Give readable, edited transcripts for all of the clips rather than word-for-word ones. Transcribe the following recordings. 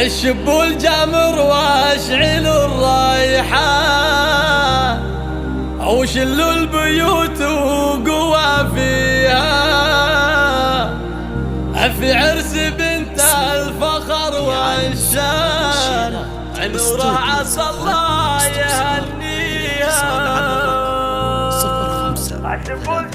الشبوا الجمر واشعلوا الريحان وشلوا البيوت وقوى فيها في عرس بنت الفخر والشان نوره عسى الله يهنيها. 05 97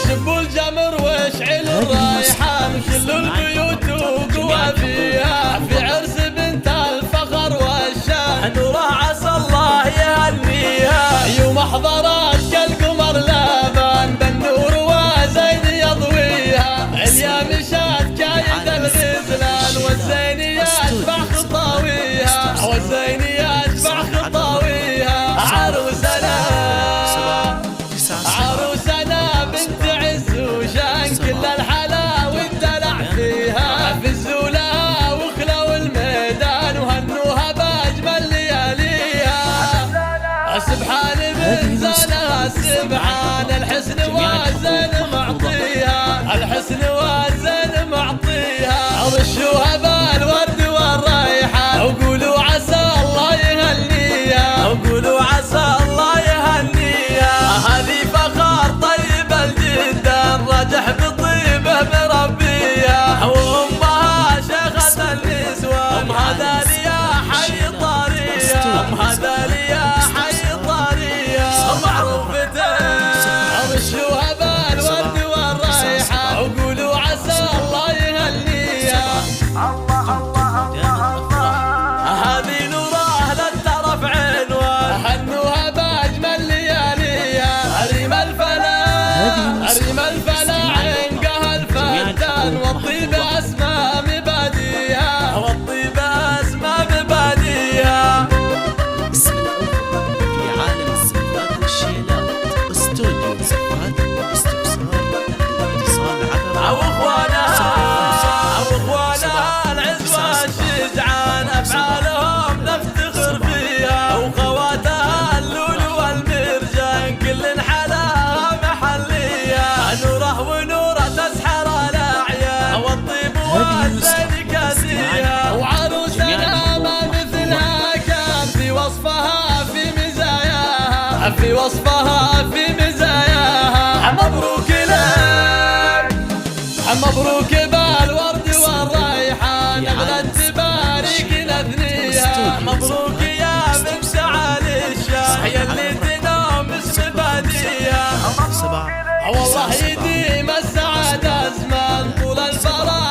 شبوا الجمر واشعلوا الريحان وشلوا البيوت وقوى فيها في عرس بنت الفخر والشان نوره عسى الله يهنيها. يوم حضرت كالقمر لابان بالنور وزين يضويها اليا مشات كايد الغزلان والزين يتبع خطاويها والزين يتبع خطاويها. عروسنا بنت عز وشان كل الحلا والدلع فيها فزولها وخلوا الميدان وهنوها باجمل لياليها. سبحان من زانها سبحان الحسن والزين معطيها الحسن والزين معطيها. رشوها بالورد والريحان وقولوا عسى الله يهنيها وقولوا عسى الله يهنيها. هذه فخر طيب الجدان رجح بطيبه مربيها وامها شيخة النسوان هذا لي يا حي طاريها هذا لي يا حي طاريها. معروفتين رشوها بالورد والريحان وقولوا عسى الله يهنيها. هذه نوره للترف عنوان هنوها باجمل لياليها. ريم الفلا عنقها الفتان والطيب اسمى مباديها والطيب اسمى مباديها. اسم الأول في عالم الصفات والشيلات استوديو صفات واستفسار الاتصال أو عبر اخوانها العز والشجعان افعالهم نفتخر فيها وخواتها اللول والمرجان كل حلاها محلية. نوره ونوره تسحر الاعيان والطيب والزين كاسيها. وعروسنا ما مثلها كان في وصفها في مزاياها في وصفها في مزاياها. مبروك لك مبروك بالورد والريحان اغلى التبارك نثنيها. مبروك يا بنت علي الشاه يا اللي تنام السبادية. والله يديم السعادة زمان طول الفرح